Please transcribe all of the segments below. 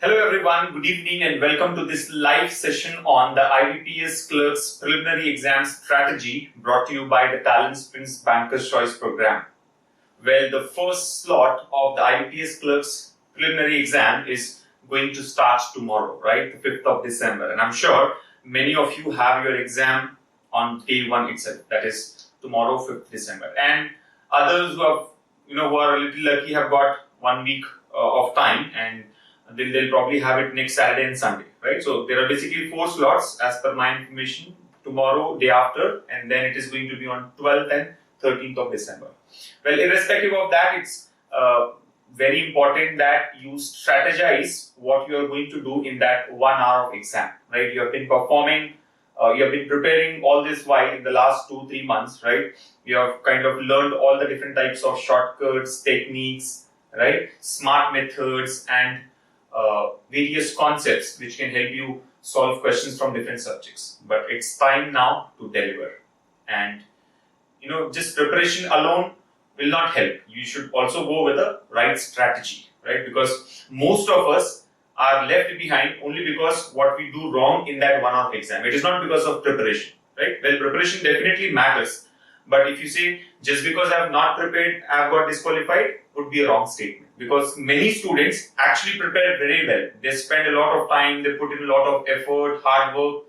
Hello everyone, good evening and welcome to this live session on the IBPS Clerks Preliminary Exam Strategy brought to you by the TalentSprint Banker's Choice Program. Well, the first slot of the IBPS Clerks Preliminary Exam is going to start tomorrow, right? The 5th of December. And I'm sure many of you have your exam on day 1 itself, that is tomorrow, 5th December. And others who have, who are a little lucky have got 1 week of time, and they'll probably have it next Saturday and Sunday, right? So there are basically 4 slots as per my information: tomorrow, day after, and then it is going to be on 12th and 13th of December. Well, irrespective of that, it's very important that you strategize what you are going to do in that 1 hour of exam, right? You have been performing, you have been preparing all this while in the last 2-3 months, right? You have kind of learned all the different types of shortcuts, techniques, right? Smart methods and various concepts which can help you solve questions from different subjects. But it's time now to deliver. And just preparation alone will not help. You should also go with the right strategy, right? Because most of us are left behind only because what we do wrong in that 1 hour of exam. It is not because of preparation, right? Well, preparation definitely matters. But if you say, just because I have not prepared, I have got disqualified, would be a wrong statement. Because many students actually prepare very well. They spend a lot of time, they put in a lot of effort, hard work,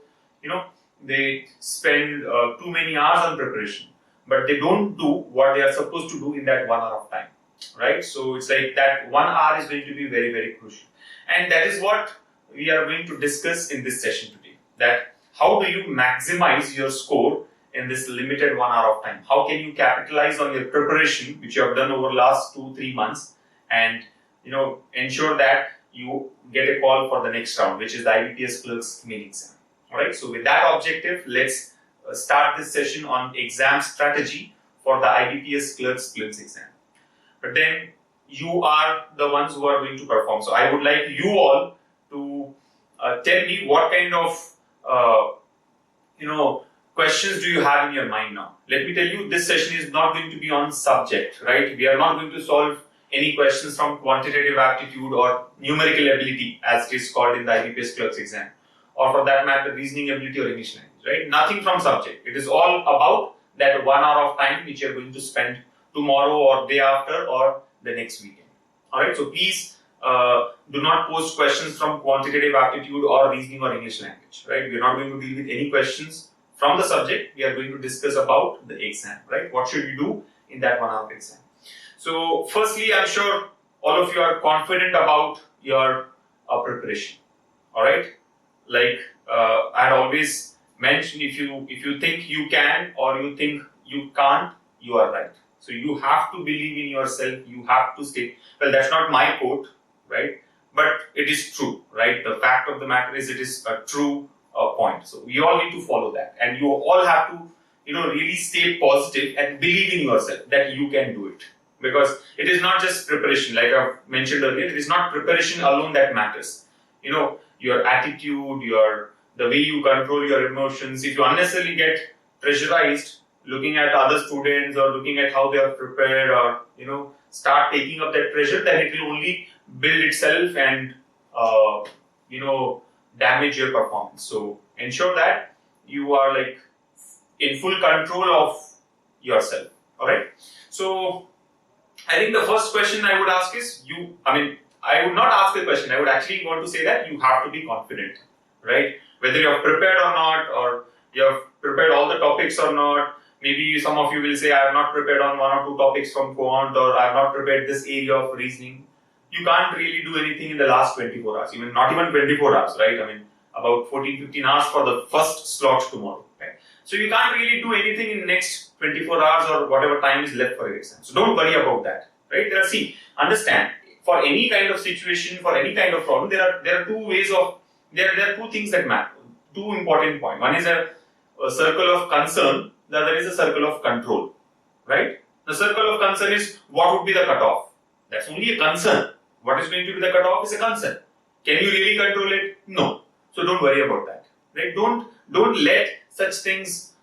they spend too many hours on preparation. But they don't do what they are supposed to do in that 1 hour of time, right? So it's like that 1 hour is going to be very, very crucial. And that is what we are going to discuss in this session today. That how do you maximize your score in this limited 1 hour of time? How can you capitalize on your preparation, which you have done over the last 2-3 months, and ensure that you get a call for the next round, which is the IBPS Clerks main exam. Alright, so with that objective, let's start this session on exam strategy for the IBPS Clerks Prelims exam. But then you are the ones who are going to perform. So I would like you all to tell me what kind of questions do you have in your mind now. Let me tell you, this session is not going to be on subject, right? We are not going to solve any questions from quantitative aptitude or numerical ability, as it is called in the IBPS Clerks exam, or for that matter, reasoning ability or English language, right? Nothing from subject. It is all about that 1 hour of time which you are going to spend tomorrow or day after or the next weekend. Alright, so please do not post questions from quantitative aptitude or reasoning or English language, right? We are not going to deal with any questions from the subject. We are going to discuss about the exam, right? What should you do in that 1 hour exam? So firstly, I'm sure all of you are confident about your preparation. Alright, like I had always mentioned, if you think you can or you think you can't, you are right. So you have to believe in yourself. You have to stay. Well, that's not my quote, right? But it is true, right? The fact of the matter is, it is a true point. So we all need to follow that, and you all have to, really stay positive and believe in yourself that you can do it. Because it is not just preparation, like I've mentioned earlier. It is not preparation alone that matters. Your attitude, the way you control your emotions. If you unnecessarily get pressurized looking at other students or looking at how they are prepared, or start taking up that pressure, then it will only build itself and damage your performance. So ensure that you are like in full control of yourself. Alright, so I think the first question I would ask is, I would not ask a question. I would actually want to say that you have to be confident, right? Whether you have prepared or not, or you have prepared all the topics or not. Maybe some of you will say, I have not prepared on 1 or 2 topics from quant, or I have not prepared this area of reasoning. You can't really do anything in the last 24 hours, not even 24 hours, right? About 14-15 hours for the first slot tomorrow, right? So you can't really do anything in the next 24 hours or whatever time is left for your exam. So don't worry about that, right? Understand, for any kind of situation, for any kind of problem, there are 2 ways of, there are 2 things that matter, 2 important points. One is a circle of concern, the other is a circle of control, right? The circle of concern is what would be the cutoff. That's only a concern. What is going to be the cutoff is a concern. Can you really control it? No. So don't worry about that, right? Don't let such things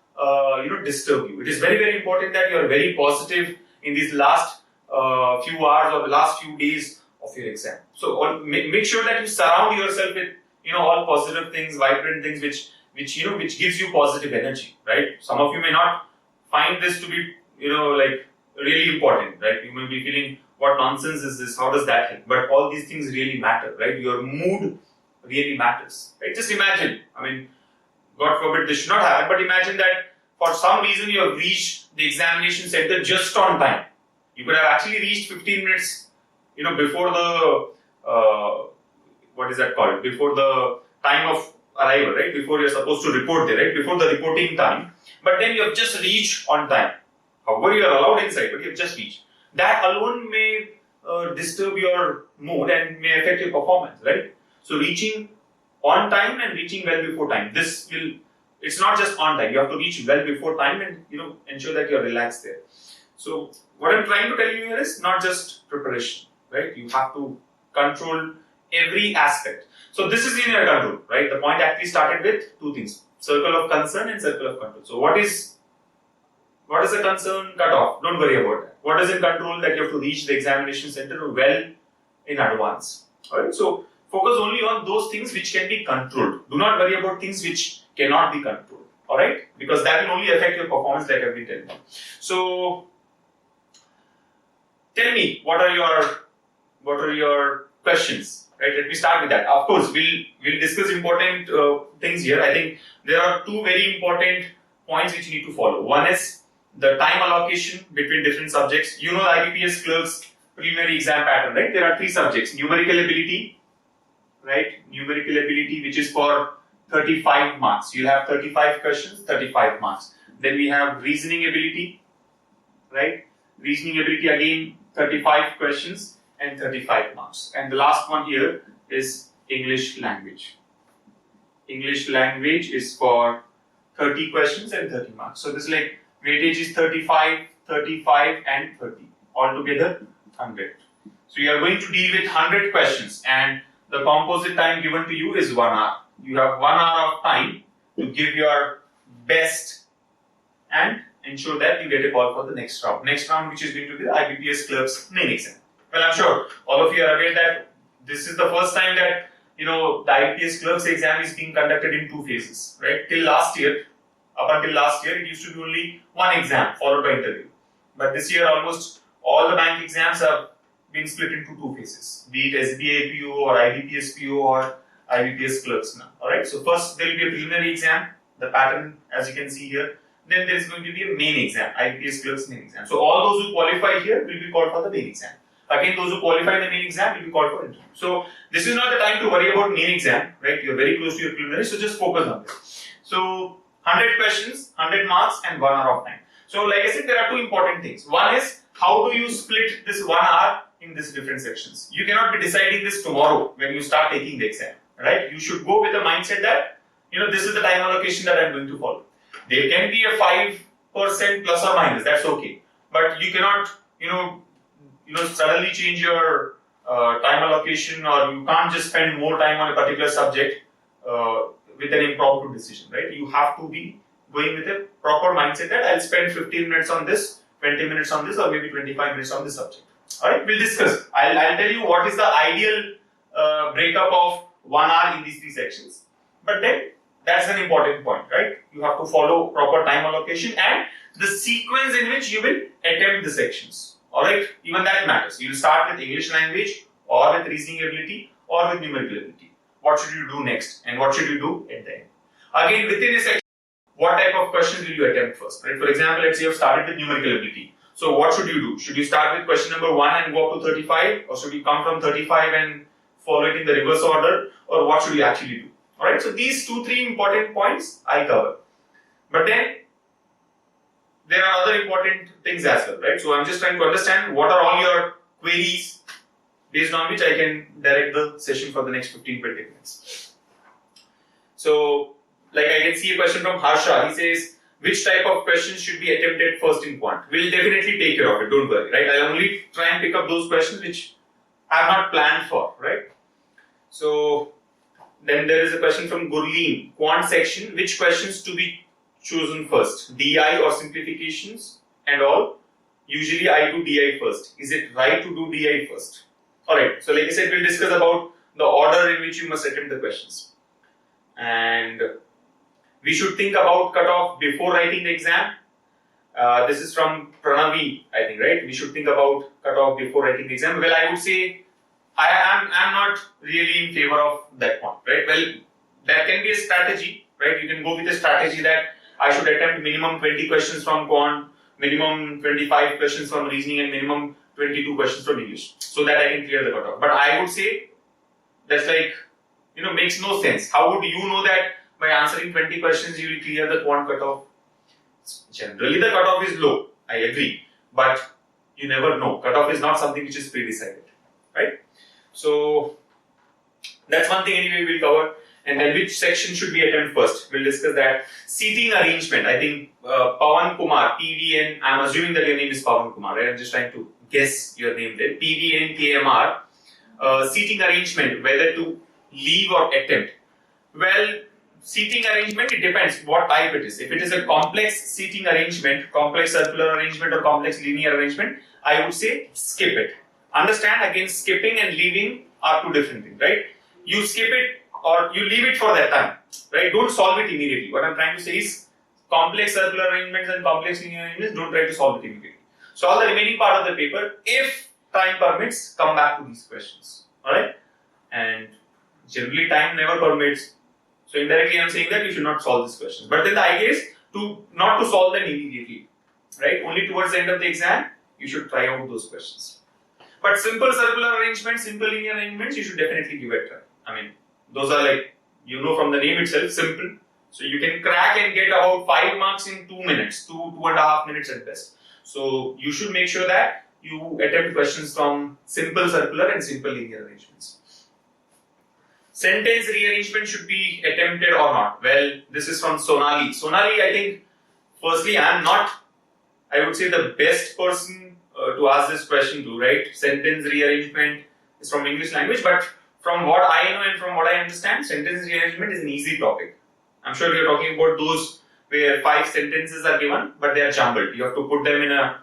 disturb you. It is very, very important that you are very positive in these last few hours or the last few days of your exam. So make sure that you surround yourself with all positive things, vibrant things, which gives you positive energy, right? Some of you may not find this to be like really important, right? You may be feeling, what nonsense is this? How does that help? But all these things really matter, right? Your mood really matters, right? Just imagine, God forbid this should not happen, but imagine that for some reason you have reached the examination center just on time. You could have actually reached 15 minutes, before the, what is that called? Before the time of arrival, right? Before you're supposed to report there, right? Before the reporting time. But then you have just reached on time. However, you are allowed inside, but you have just reached. That alone may disturb your mood and may affect your performance, right? So reaching on time and reaching well before time. It's not just on time. You have to reach well before time and ensure that you're relaxed there. So what I'm trying to tell you here is not just preparation, right? You have to control every aspect. So this is in your control, right? The point actually started with two things: circle of concern and circle of control. So what is the concern? Cut off. Don't worry about that. What is in control? That you have to reach the examination center well in advance. Alright, so focus only on those things which can be controlled. Do not worry about things which cannot be controlled. Alright, because that will only affect your performance, like I've been telling you. So tell me, what are your questions? Right, let me start with that. Of course, we'll discuss important things here. I think there are two very important points which you need to follow. One is the time allocation between different subjects. You know the IBPS Clerks preliminary exam pattern, right? There are three subjects: numerical ability, right? Numerical ability, which is for 35 marks. You'll have 35 questions, 35 marks. Then we have reasoning ability, right? Reasoning ability again, 35 questions and 35 marks. And the last one here is English language. English language is for 30 questions and 30 marks. So this weightage is 35, 35 and 30. Altogether 100. So you are going to deal with 100 questions and the composite time given to you is 1 hour. You have 1 hour of time to give your best and ensure that you get a call for the next round. Next round, which is going to be the IBPS Clerks main exam. Well, I'm sure all of you are aware that this is the first time that the IBPS Clerks exam is being conducted in two phases, right? Up until last year, it used to be only one exam followed by interview. But this year, almost all the bank exams have been split into two phases, be it SBI PO or IBPS PO or IBPS Clerks now. Alright, so first there will be a preliminary exam, the pattern as you can see here. Then there is going to be a main exam, IBPS Clerks main exam. So all those who qualify here will be called for the main exam. Again, those who qualify in the main exam will be called for interview. So this is not the time to worry about main exam, right? You're very close to your preliminary, so just focus on this. So 100 questions, 100 marks and 1 hour of time. So like I said, there are two important things. One is, how do you split this 1 hour in these different sections? You cannot be deciding this tomorrow when you start taking the exam, right? You should go with the mindset that, this is the time allocation that I'm going to follow. There can be a 5% plus or minus, that's okay. But you cannot, suddenly change your time allocation, or you can't just spend more time on a particular subject with an impromptu decision, right? You have to be going with a proper mindset that I'll spend 15 minutes on this, 20 minutes on this, or maybe 25 minutes on this subject. Alright, we'll discuss. I'll tell you what is the ideal breakup of 1 hour in these three sections. But then, that's an important point, right? You have to follow proper time allocation and the sequence in which you will attempt the sections. Alright, even that matters. You will start with English language, or with reasoning ability, or with numerical ability. What should you do next, and what should you do at the end? Again, within a section, what type of questions will you attempt first? Right? For example, let's say you have started with numerical ability. So what should you do? Should you start with question number 1 and go up to 35, or should you come from 35 and follow it in the reverse order, or what should you actually do? Alright, so these 2-3 important points I cover. But then, there are other important things as well, right? So I'm just trying to understand what are all your queries based on which I can direct the session for the next 15-20 minutes. So, like I can see a question from Harsha. He says, which type of questions should be attempted first in quant? We'll definitely take care of it, don't worry, right? I'll only try and pick up those questions which I have not planned for, right? So, then there is a question from Gurleen, quant section, which questions to be chosen first? DI or simplifications and all? Usually I do DI first. Is it right to do DI first? Alright, so like I said, we'll discuss about the order in which you must attempt the questions. And we should think about cutoff before writing the exam. This is from Pranavi, I think, right? We should think about cutoff before writing the exam. Well, I would say I'm not really in favor of that one, right? Well, that can be a strategy, right? You can go with a strategy that I should attempt minimum 20 questions from quant, minimum 25 questions from reasoning, and minimum 22 questions from English, so that I can clear the cutoff. But I would say that's like, makes no sense. How would you know that by answering 20 questions you will clear the quant cutoff? Generally, the cutoff is low, I agree, but you never know. Cutoff is not something which is pre-decided, right? So that's one thing anyway we'll cover. And then which section should we attempt first? We'll discuss that. Seating arrangement. I think Pawan Kumar, PVN, I'm assuming that your name is Pawan Kumar, right? I'm just trying to guess your name there. PVN KMR. Seating arrangement, whether to leave or attempt. Well, seating arrangement, it depends what type it is. If it is a complex seating arrangement, complex circular arrangement or complex linear arrangement, I would say skip it. Understand, again, skipping and leaving are two different things, right? You skip it or you leave it for that time, right? Don't solve it immediately. What I'm trying to say is complex circular arrangements and complex linear arrangements, don't try to solve it immediately. Solve the remaining part of the paper. If time permits, come back to these questions, alright? And generally time never permits. So indirectly I'm saying that you should not solve these questions. But then the idea is not to solve them immediately, right? Only towards the end of the exam, you should try out those questions. But simple circular arrangements, simple linear arrangements, you should definitely give it a try. I mean, those are like, from the name itself, simple. So you can crack and get about 5 marks in 2 minutes, 2.5 minutes at best. So you should make sure that you attempt questions from simple circular and simple linear arrangements. Sentence rearrangement should be attempted or not? Well, this is from Sonali. Sonali, I think, firstly, I am not, I would say, the best person to ask this question to, right? Sentence rearrangement is from English language, but from what I know and from what I understand, sentence rearrangement is an easy topic. I'm sure you're talking about those where 5 sentences are given, but they are jumbled. You have to put them in a,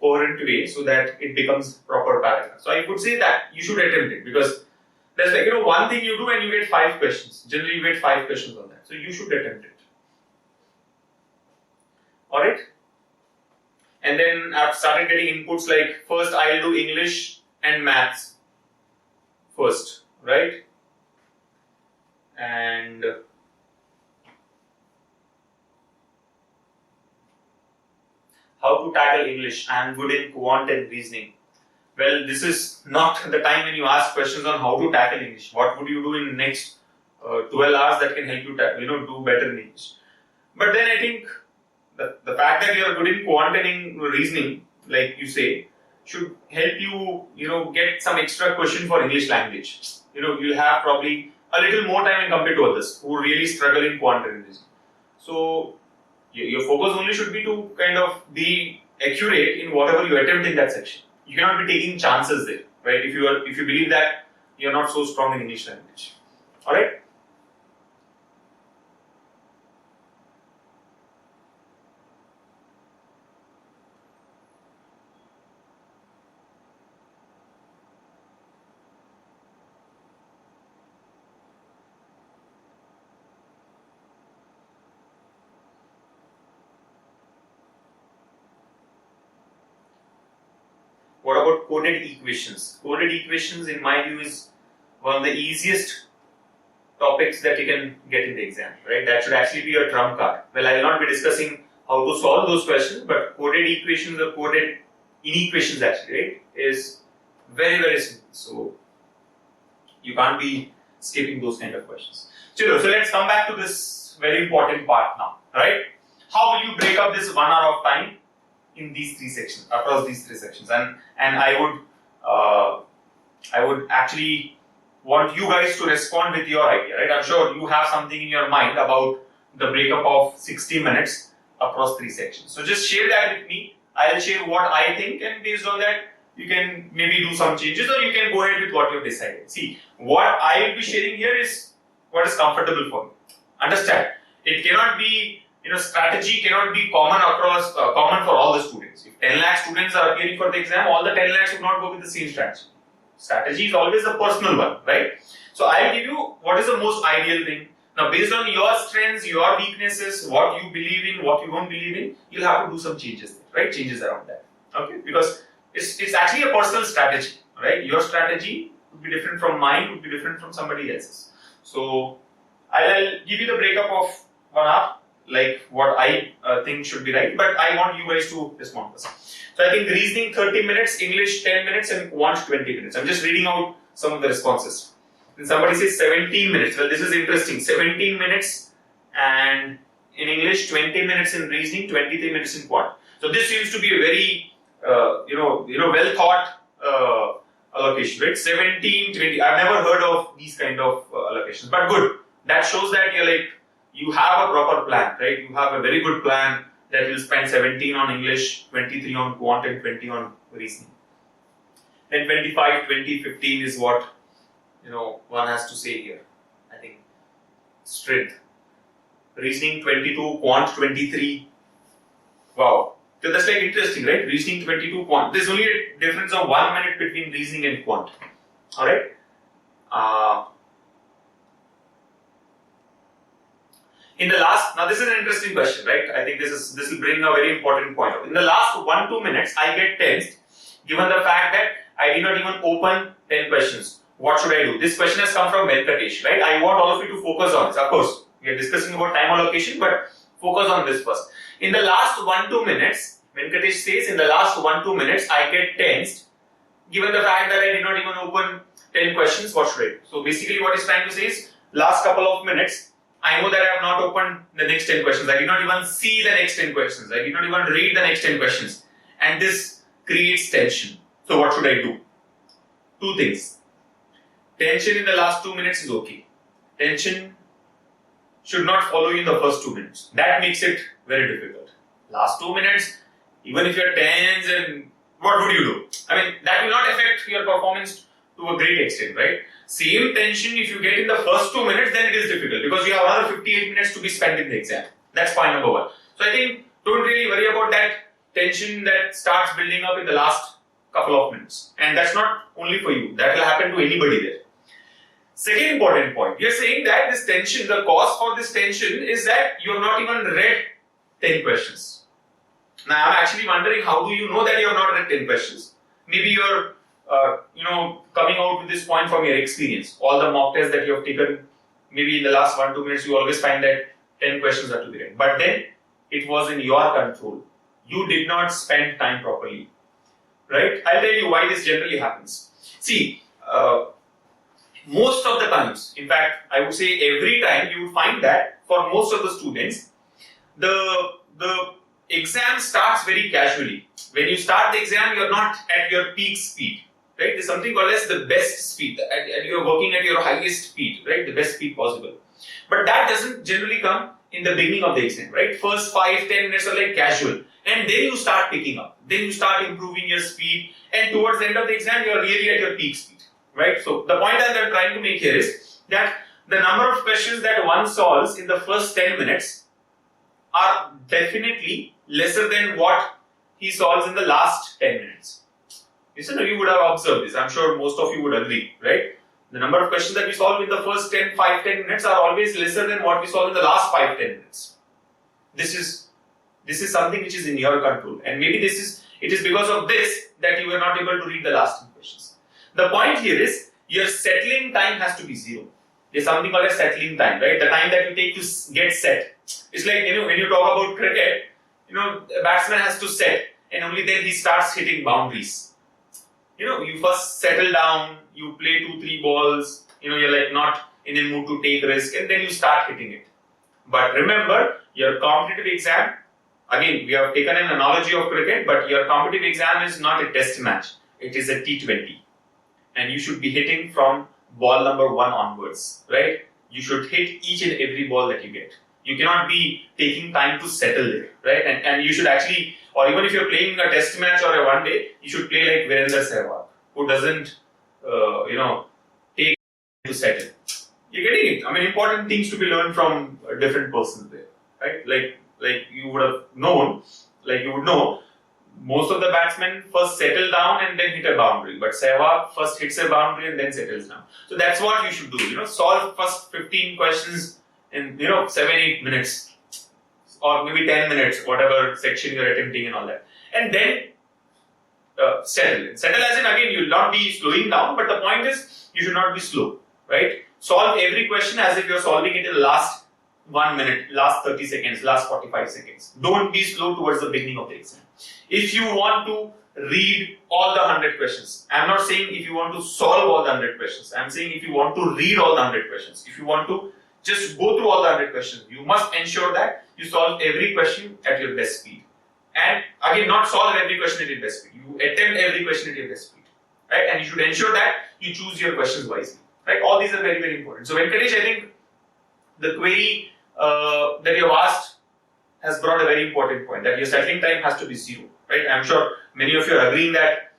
coherent way so that it becomes proper paragraph. So I would say that you should attempt it, because there's like, one thing you do and you get 5 questions. Generally, you get 5 questions on that. So you should attempt it. Alright? And then I've started getting inputs like, first I'll do English and maths first, right? And how to tackle English? I am good in quant and reasoning. Well, this is not the time when you ask questions on how to tackle English. What would you do in the next 12 hours that can help you, do better in English? But then I think the fact that you are good in quant and in reasoning, like you say, should help you, get some extra question for English language. You'll have probably a little more time when compared to others who really struggle in quant and reasoning. So your focus only should be to kind of be accurate in whatever you attempt in that section. You cannot be taking chances there, right? If you believe that you're not so strong in English language. Alright? What about coded equations? Coded equations, in my view, is one of the easiest topics that you can get in the exam, right? That should actually be your trump card. Well, I will not be discussing how to solve those questions, but coded equations or coded inequations actually, right, is very, very simple. So you can't be skipping those kind of questions. So let's come back to this very important part now, right? How will you break up this 1 hour of time in these 3 sections, across these 3 sections? And I would actually want you guys to respond with your idea, right? I'm sure you have something in your mind about the breakup of 60 minutes across 3 sections. So just share that with me. I'll share what I think, and based on that, you can maybe do some changes, or you can go ahead with what you've decided. See, what I will be sharing here is what is comfortable for me. Understand? It cannot be, strategy cannot be common for all the students. If 10 lakh students are appearing for the exam, all the 10 lakhs would not go with the same strategy. Strategy is always a personal one, right? So I'll give you what is the most ideal thing. Now, based on your strengths, your weaknesses, what you believe in, what you don't believe in, you'll have to do some changes, right? Changes around that, okay? Because it's actually a personal strategy, right? Your strategy would be different from mine, would be different from somebody else's. So I'll give you the breakup of 1 hour, like what I think should be right, but I want you guys to respond first. So I think reasoning 30 minutes, English 10 minutes, and quant 20 minutes. I'm just reading out some of the responses. And somebody says 17 minutes. Well, this is interesting. 17 minutes and in English, 20 minutes in reasoning, 23 minutes in quant. So this seems to be a very, well thought allocation, right? 17, 20. I've never heard of these kind of allocations, but good. That shows that you have a proper plan, right? You have a very good plan that will spend 17 on English, 23 on quant, and 20 on reasoning. Then 25, 20, 15 is what one has to say here. I think strength. Reasoning 22, quant 23. Wow. So that's like interesting, right? Reasoning 22, quant. There's only a difference of 1 minute between reasoning and quant. Alright? In the last, now this is an interesting question, right? I think this will bring a very important point out. In the last 1-2 minutes, I get tensed given the fact that I did not even open 10 questions. What should I do? This question has come from Venkatesh, right? I want all of you to focus on this. Of course, we are discussing about time allocation, but focus on this first. In the last 1-2 minutes, Venkatesh says, in the last 1-2 minutes, I get tensed given the fact that I did not even open 10 questions. What should I do? So basically what he's trying to say is, last couple of minutes, I know that I have not opened the next 10 questions. I did not even see the next 10 questions. I did not even read the next 10 questions. And this creates tension. So what should I do? 2 things. Tension in the last 2 minutes is okay. Tension should not follow you in the first 2 minutes. That makes it very difficult. Last 2 minutes, even if you're tense, and what would you do? I mean, that will not affect your performance to a great extent, right? Same tension if you get in the first 2 minutes, then it is difficult because you have another 58 minutes to be spent in the exam. That's point number 1. So I think don't really worry about that tension that starts building up in the last couple of minutes. And that's not only for you. That will happen to anybody there. Second important point. You're saying that this tension, the cause for this tension is that you have not even read 10 questions. Now I'm actually wondering, how do you know that you have not read 10 questions? Maybe you're coming out with this point from your experience. All the mock tests that you have taken, maybe in the last 1-2 minutes, you always find that 10 questions are to be read. But then, it was in your control. You did not spend time properly. Right? I'll tell you why this generally happens. See, most of the times, in fact, I would say every time, you would find that for most of the students, the exam starts very casually. When you start the exam, you're not at your peak speed. Right? There's something called as the best speed, and you're working at your highest speed, right? The best speed possible. But that doesn't generally come in the beginning of the exam, right? First 5-10 minutes are like casual, and then you start picking up. Then you start improving your speed, and towards the end of the exam, you're really at your peak speed, right? So the point that I'm trying to make here is that the number of questions that one solves in the first 10 minutes are definitely lesser than what he solves in the last 10 minutes. You would have observed this. I'm sure most of you would agree, right? The number of questions that we solve in the first 5-10 minutes are always lesser than what we solve in the last 5-10 minutes. This is something which is in your control, and maybe it is because of this that you were not able to read the last 10 questions. The point here is your settling time has to be 0. There's something called a settling time, right? The time that you take to get set. It's like when you talk about cricket, a batsman has to set, and only then he starts hitting boundaries. You first settle down, you play 2-3 balls, you're like not in a mood to take risk, and then you start hitting it. But remember, your competitive exam, again, we have taken an analogy of cricket, but your competitive exam is not a test match. It is a T20. And you should be hitting from ball number 1 onwards, right? You should hit each and every ball that you get. You cannot be taking time to settle there, right? And you should actually, or even if you're playing a test match or a one day, you should play like Virender Sehwag, who doesn't, take to settle. You're getting it. I mean, important things to be learned from a different person there, right? Like you would have known, like you would know, most of the batsmen first settle down and then hit a boundary, but Sehwag first hits a boundary and then settles down. So that's what you should do. Solve first 15 questions in 7-8 minutes, or maybe 10 minutes, whatever section you're attempting and all that, and then settle. Settle as in, again, you'll not be slowing down, but the point is you should not be slow, right? Solve every question as if you're solving it in the last 1 minute, last 30 seconds, last 45 seconds. Don't be slow towards the beginning of the exam. If you want to read all the 100 questions, I'm not saying if you want to solve all the 100 questions, I'm saying if you want to read all the 100 questions, if you want to just go through all the 100 questions, you must ensure that you solve every question at your best speed. And again, not solve every question at your best speed. You attempt every question at your best speed, right? And you should ensure that you choose your questions wisely, right? All these are very, very important. So Venkatesh, I think the query that you have asked has brought a very important point, that your settling time has to be 0, right? I'm sure many of you are agreeing that,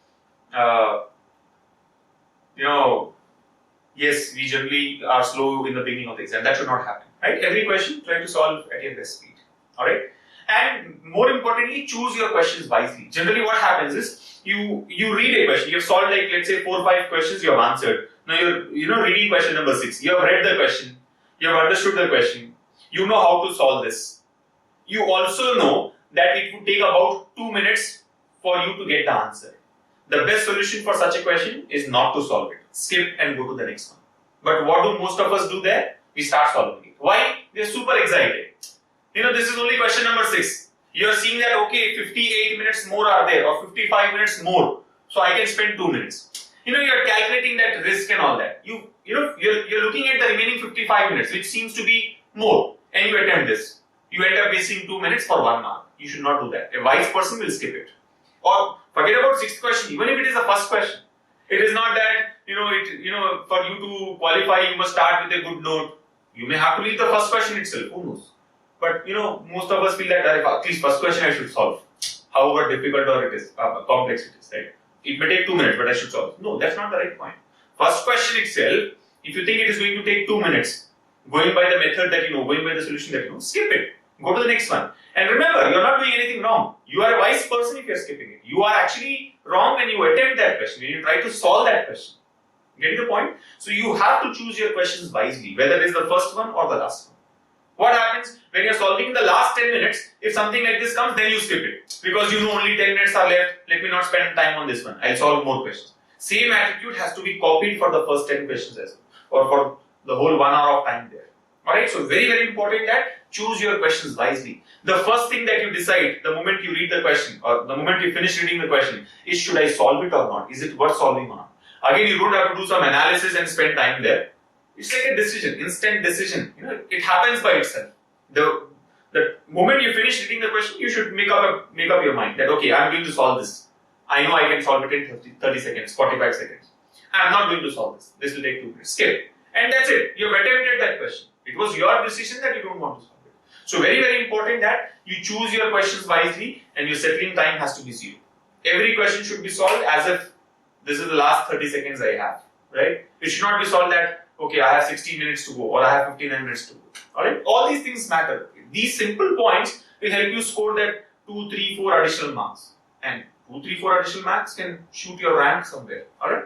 yes, we generally are slow in the beginning of the exam. That should not happen, right? Every question, try to solve at your best speed, all right? And more importantly, choose your questions wisely. Generally, what happens is you read a question. You have solved, like, let's say 4 or 5 questions you have answered. Now you're reading question number 6. You have read the question. You have understood the question. You know how to solve this. You also know that it would take about 2 minutes for you to get the answer. The best solution for such a question is not to solve it. Skip and go to the next one. But what do most of us do there? We start solving it. Why? We are super excited. This is only question number 6. You are seeing that, okay, 58 minutes more are there, or 55 minutes more. So I can spend 2 minutes. You are calculating that risk and all that. You're looking at the remaining 55 minutes, which seems to be more, and you attempt this. You end up wasting 2 minutes for 1 mark. You should not do that. A wise person will skip it. Or forget about 6th question, even if it is the first question. It is not that, for you to qualify, you must start with a good note. You may have to leave the first question itself, who knows? But, most of us feel that at least first question I should solve. However difficult or it is, complex it is, right? It may take 2 minutes, but I should solve. No, that's not the right point. First question itself, if you think it is going to take 2 minutes, going by the method that going by the solution that skip it. Go to the next one. And remember, you're not doing anything wrong. You are a wise person if you're skipping it. You are actually wrong when you attempt that question, when you try to solve that question. Getting the point? So you have to choose your questions wisely, whether it is the first one or the last one. What happens when you're solving in the last 10 minutes? If something like this comes, then you skip it. Because you know only 10 minutes are left, let me not spend time on this one. I'll solve more questions. Same attitude has to be copied for the first 10 questions as well, or for the whole 1 hour of time there. Alright, so very, very important that choose your questions wisely. The first thing that you decide the moment you read the question, or the moment you finish reading the question, is should I solve it or not? Is it worth solving or not? Again, you don't have to do some analysis and spend time there. It's like a decision, instant decision. It happens by itself. The moment you finish reading the question, you should make up your mind that, okay, I'm going to solve this. I know I can solve it in 30 seconds, 45 seconds. I'm not going to solve this. This will take 2 minutes. Skip. And that's it. You've attempted that question. It was your decision that you don't want to solve it. So very, very important that you choose your questions wisely and your settling time has to be 0. Every question should be solved as if this is the last 30 seconds I have. Right? It should not be solved that, okay, I have 16 minutes to go or I have 59 minutes to go. Alright? All these things matter. These simple points will help you score that 2, 3, 4 additional marks. And 2, 3, 4 additional marks can shoot your rank somewhere. Alright?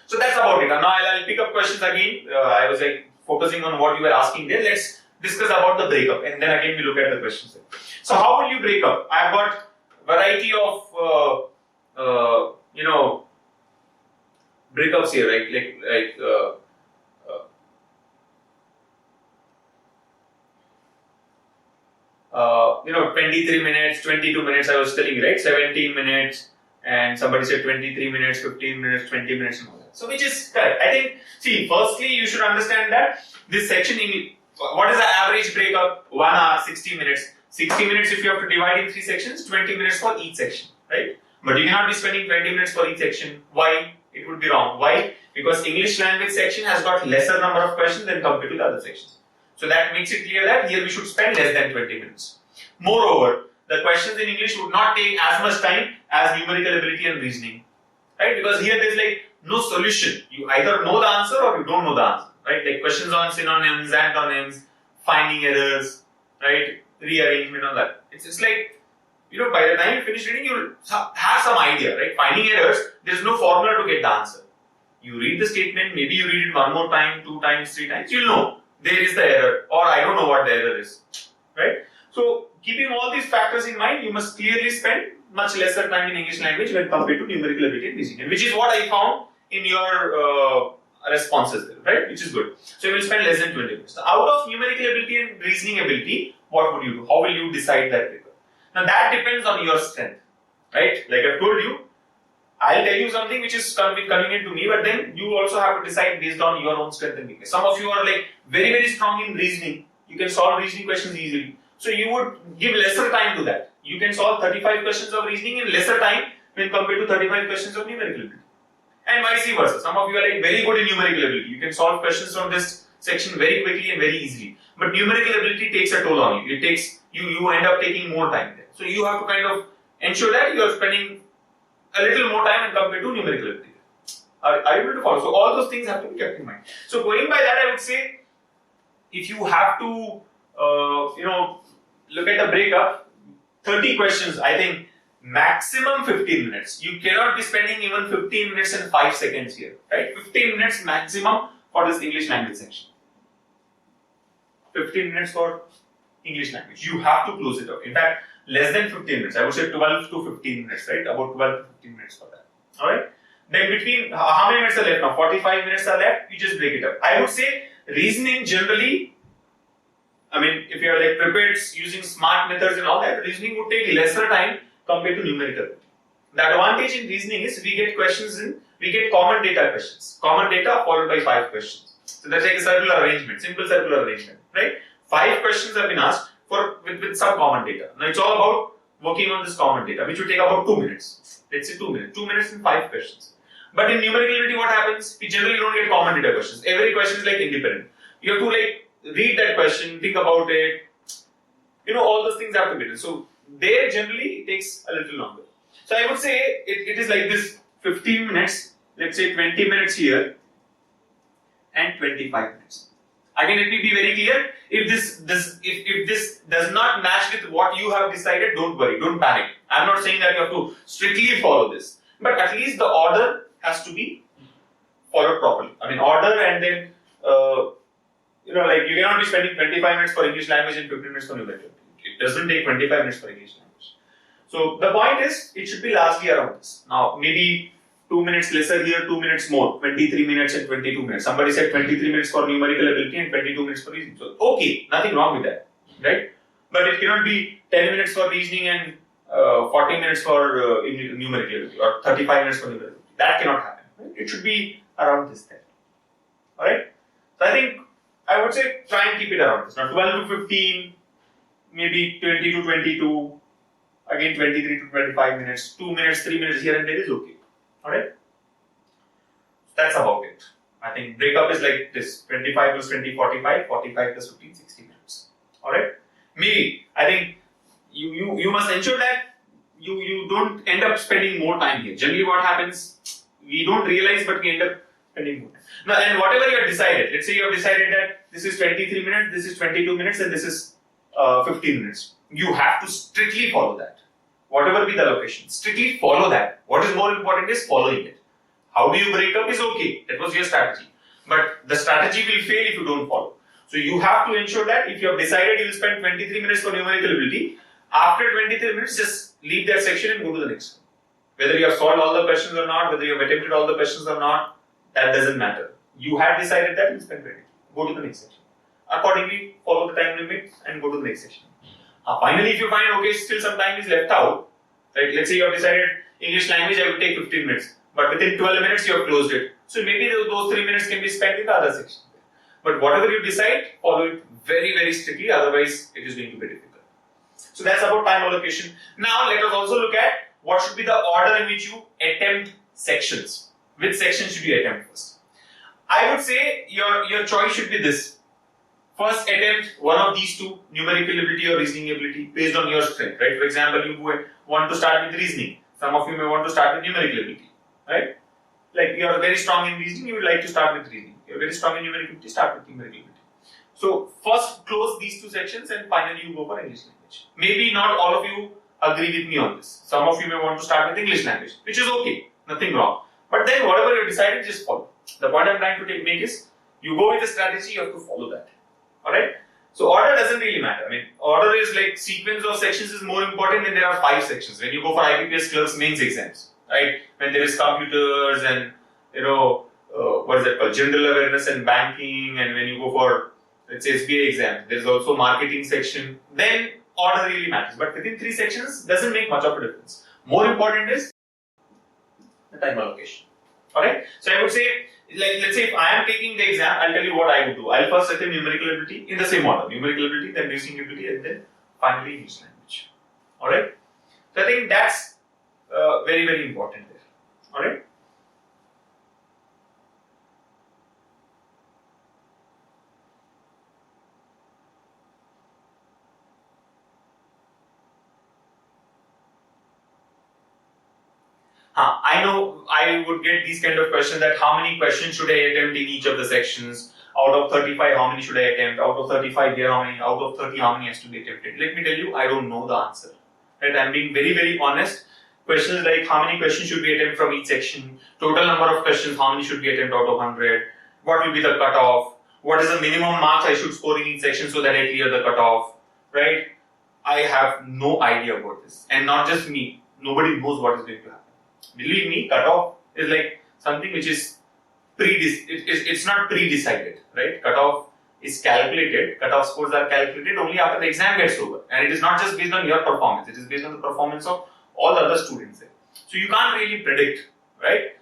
So that's about it. Now I'll pick up questions again. I was focusing on what you were asking there. Let's discuss about the breakup and then again we look at the questions. So how will you break up? I've got variety of breakups here, right? 23 minutes, 22 minutes, I was telling you, right? 17 minutes, and somebody said 23 minutes, 15 minutes, 20 minutes, and all that. So which is correct. I think, firstly, you should understand that this section, what is the average breakup? 1 hour, 60 minutes. 60 minutes if you have to divide in 3 sections, 20 minutes for each section, right? But you cannot be spending 20 minutes for each section. Why? It would be wrong. Why? Because English language section has got lesser number of questions than compared to the other sections. So that makes it clear that here we should spend less than 20 minutes. Moreover, the questions in English would not take as much time as numerical ability and reasoning, right? Because here there is no solution. You either know the answer or you don't know the answer, right? Like questions on synonyms, antonyms, finding errors, right? Rearrangement, all that. It's just by the time you finish reading, you'll have some idea, right? Finding errors, there's no formula to get the answer. You read the statement, maybe you read it one more time, 2 times, 3 times, you'll know there is the error, or I don't know what the error is, right? So, keeping all these factors in mind, you must clearly spend much lesser time in English language when compared to numerical ability and reasoning, which is what I found in your responses there, right? Which is good. So, you will spend less than 20 minutes. Now, out of numerical ability and reasoning ability, what would you do? How will you decide that paper? Now, that depends on your strength, right? Like I've told you, I'll tell you something which is convenient to me, but then you also have to decide based on your own strength and weakness. Some of you are like very, very strong in reasoning. You can solve reasoning questions easily. So you would give lesser time to that. You can solve 35 questions of reasoning in lesser time when compared to 35 questions of numerical ability. And vice versa. Some of you are like very good in numerical ability. You can solve questions from this section very quickly and very easily. But numerical ability takes a toll on you. It takes you end up taking more time there. So you have to kind of ensure that you are spending a little more time when compared to numerical ability. Are you able to follow? So all those things have to be kept in mind. So going by that, I would say if you have to look at the breakup, 30 questions, I think maximum 15 minutes. You cannot be spending even 15 minutes and 5 seconds here, right? 15 minutes maximum for this English language section. 15 minutes for English language. You have to close it out. In fact, less than 15 minutes. I would say 12 to 15 minutes, right? About 12 to 15 minutes for that. Alright? Then between, how many minutes are left now? 45 minutes are left. You just break it up. I would say reasoning generally, I mean, if you are like prepared using smart methods and all that, reasoning would take lesser time compared to numerical. The advantage in reasoning is we get common data questions. Common data followed by 5 questions. So that's like a circular arrangement, simple circular arrangement, right? 5 questions have been asked with some common data. Now it's all about working on this common data, which will take about 2 minutes. Let's say 2 minutes. 2 minutes and 5 questions. But in numerical ability, what happens? We generally don't get common data questions. Every question is like independent. You have to like read that question, think about it. All those things have to be done. So there generally it takes a little longer. So I would say it is like this: 15 minutes, let's say 20 minutes here, and 25 minutes. Again, let me be very clear. If this does not match with what you have decided, don't worry, don't panic. I'm not saying that you have to strictly follow this, but at least the order has to be followed properly. I mean, order, and then like you cannot be spending 25 minutes for English language and 15 minutes for numerical. It doesn't take 25 minutes for English language. So the point is, it should be largely around this. Now, maybe 2 minutes lesser here, 2 minutes more, 23 minutes and 22 minutes. Somebody said 23 minutes for numerical ability and 22 minutes for reasoning. So, okay, nothing wrong with that, right? But it cannot be 10 minutes for reasoning and 40 minutes for numerical ability, or 35 minutes for numerical ability. That cannot happen. Right? It should be around this time. Alright? So, I think I would say try and keep it around this. Now, 12 to 15, maybe 20 to 22, again 23 to 25 minutes, 2 minutes, 3 minutes here and there is okay. Alright? That's about it. I think breakup is like this: 25 plus 20, 45, 45 plus 15, 60 minutes. Alright? Maybe, I think you must ensure that you don't end up spending more time here. Generally what happens, we don't realize, but we end up spending more time. Now, and whatever you have decided, let's say you have decided that this is 23 minutes, this is 22 minutes, and this is 15 minutes. You have to strictly follow that. Whatever be the location, strictly follow that. What is more important is following it. How do you break up is okay. That was your strategy. But the strategy will fail if you don't follow. So you have to ensure that if you have decided you will spend 23 minutes for numerical ability, after 23 minutes, just leave that section and go to the next one. Whether you have solved all the questions or not, whether you have attempted all the questions or not, that doesn't matter. You have decided that you spend 20. Go to the next section. Accordingly, follow the time limit and go to the next section. Finally, if you find, okay, still some time is left out, right? Let's say you have decided English language, I will take 15 minutes, but within 12 minutes you have closed it. So maybe those 3 minutes can be spent in the other section. But whatever you decide, follow it very, very strictly, otherwise it is going to be difficult. So that's about time allocation. Now let us also look at what should be the order in which you attempt sections. Which section should you attempt first? I would say your choice should be this. First attempt one of these two, numerical ability or reasoning ability, based on your strength, right? For example, you want to start with reasoning. Some of you may want to start with numerical ability, right? Like you are very strong in reasoning, you would like to start with reasoning. You are very strong in numerical ability, start with numerical ability. So first close these two sections and finally you go for English language. Maybe not all of you agree with me on this. Some of you may want to start with English language, which is okay, nothing wrong. But then whatever you decided, just follow. The point I'm trying to make is, you go with a strategy, you have to follow that. Alright? So order doesn't really matter. I mean, order is like sequence of sections is more important when there are 5 sections. When you go for IBPS Clerks mains exams, right? When there is computers and, what is that called? General awareness and banking, and when you go for, let's say, SBA exam, there is also marketing section, then order really matters. But within 3 sections, doesn't make much of a difference. More important is the time allocation. Alright? So I would say, like, let's say if I am taking the exam, I'll tell you what I would do. I'll first attempt numerical ability in the same order. Numerical ability, then reasoning ability, and then finally English language. Alright? So I think that's very, very important there. Alright? I know I would get these kind of questions that how many questions should I attempt in each of the sections? Out of 35, how many should I attempt? Out of 35 here, how many? Out of 30, how many has to be attempted? Let me tell you, I don't know the answer. Right? I'm being very, very honest. Questions like how many questions should be attempted from each section? Total number of questions, how many should be attempted out of 100? What will be the cutoff? What is the minimum marks I should score in each section so that I clear the cutoff? Right? I have no idea about this. And not just me. Nobody knows what is going to happen. Believe me, cutoff is like something which is it's not pre-decided, right? Cutoff is calculated, cutoff scores are calculated only after the exam gets over. And it is not just based on your performance, it is based on the performance of all the other students there. So you can't really predict, right?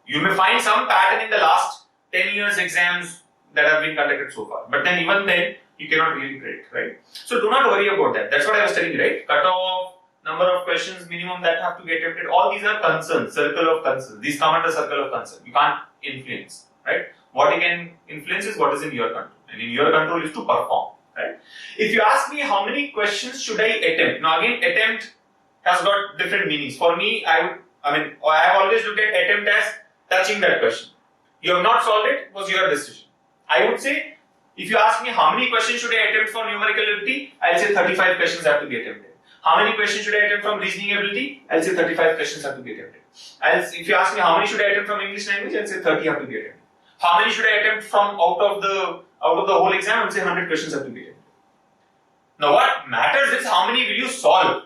You may find some pattern in the last 10 years exams that have been conducted so far. But then even then, you cannot really predict, right? So do not worry about that. That's what I was telling you, right? Cutoff, number of questions minimum that have to get attempted, all these are concerns, circle of concerns. These come under circle of concern. You can't influence, right? What you can influence is what is in your control. And in your control is to perform, right? If you ask me how many questions should I attempt, now again, attempt has got different meanings. For me, I have always looked at attempt as touching that question. You have not solved it, was your decision. I would say, if you ask me how many questions should I attempt for numerical ability, I'll say 35 questions have to be attempted. How many questions should I attempt from reasoning ability? I'll say 35 questions have to be attempted. If you ask me how many should I attempt from English language, I'll say 30 have to be attempted. How many should I attempt from out of the whole exam? I'll say 100 questions have to be attempted. Now what matters is how many will you solve?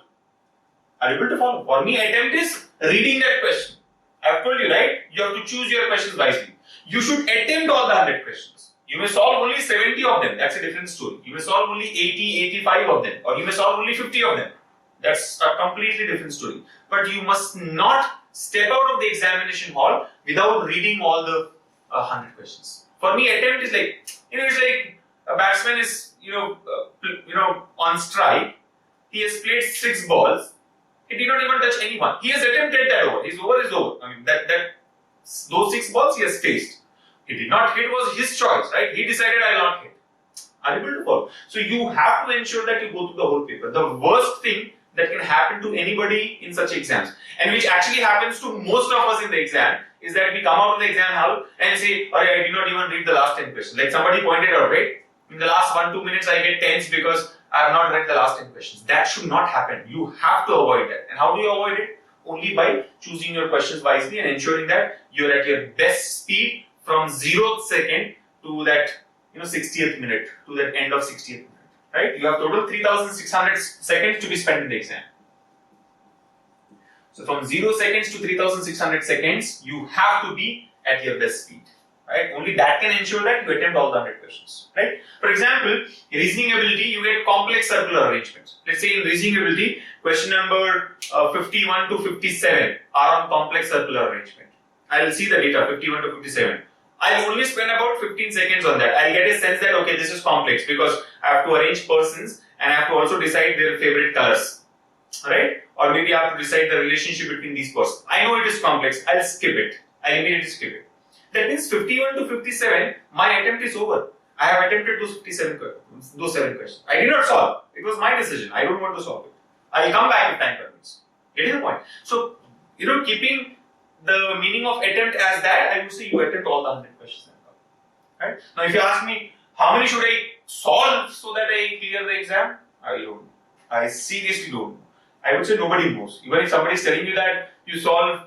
Are you able to follow? For me, attempt is reading that question. I've told you, right? You have to choose your questions wisely. You should attempt all the 100 questions. You may solve only 70 of them. That's a different story. You may solve only 80, 85 of them. Or you may solve only 50 of them. That's a completely different story. But you must not step out of the examination hall without reading all the 100 questions. For me, attempt is like, it's like a batsman is, on strike. He has played 6 balls. He did not even touch anyone. He has attempted that over. His over is over. I mean, those 6 balls he has faced. He did not hit was his choice, right? He decided I will not hit. Are you able to follow? So you have to ensure that you go through the whole paper. The worst thing that can happen to anybody in such exams, and which actually happens to most of us in the exam, is that we come out of the exam hall and say, I did not even read the last 10 questions. Like somebody pointed out, right? In the last 1-2 minutes, I get tense because I have not read the last 10 questions. That should not happen. You have to avoid that. And how do you avoid it? Only by choosing your questions wisely and ensuring that you're at your best speed from 0th second to that 60th minute, to that end of 60th minute. Right? You have total 3,600 seconds to be spent in the exam. So from 0 seconds to 3,600 seconds, you have to be at your best speed. Right? Only that can ensure that you attempt all the 100 questions. Right? For example, in reasoning ability, you get complex circular arrangements. Let's say in reasoning ability, question number 51 to 57 are on complex circular arrangement. I will see the data 51 to 57. I'll only spend about 15 seconds on that. I'll get a sense that, okay, this is complex because I have to arrange persons and I have to also decide their favorite colors. Right? Or maybe I have to decide the relationship between these persons. I know it is complex. I'll skip it. I'll immediately skip it. That means 51 to 57, my attempt is over. I have attempted those 7 questions. I did not solve. It was my decision. I don't want to solve it. I'll come back if time permits. Getting the point? So, keeping the meaning of attempt as that, I would say you attempt all the 100 questions. Right? Now, if you ask me, how many should I solve so that I clear the exam? I don't know. I seriously don't know. I would say nobody knows. Even if somebody is telling you that you solve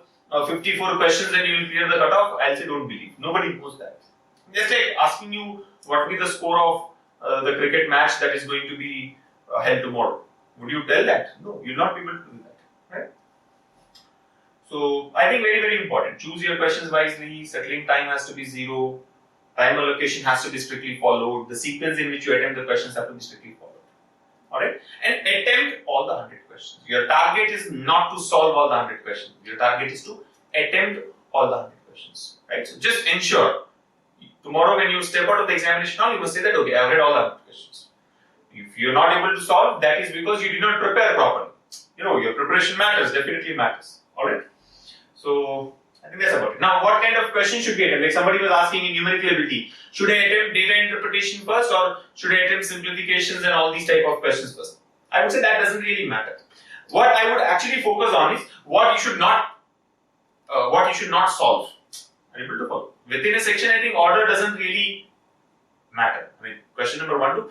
54 questions and you will clear the cutoff, I'll say don't believe. Nobody knows that. Just like asking you what will be the score of the cricket match that is going to be held tomorrow. Would you tell that? No, you'll not be able to do that. Right? So I think very, very important. Choose your questions wisely. Settling time has to be 0. Time allocation has to be strictly followed. The sequence in which you attempt the questions have to be strictly followed. Alright? And attempt all the 100 questions. Your target is not to solve all the 100 questions. Your target is to attempt all the 100 questions. Right? So just ensure tomorrow when you step out of the examination hall, you must say that, okay, I've read all the 100 questions. If you're not able to solve, that is because you did not prepare properly. Your preparation matters, definitely matters. Alright? So, I think that's about it. Now, what kind of question should we attempt? Like somebody was asking in numerical ability, should I attempt data interpretation first or should I attempt simplifications and all these type of questions first? I would say that doesn't really matter. What I would actually focus on is what you should not solve. Are you able to follow? Within a section, I think order doesn't really matter. I mean, question number 1 to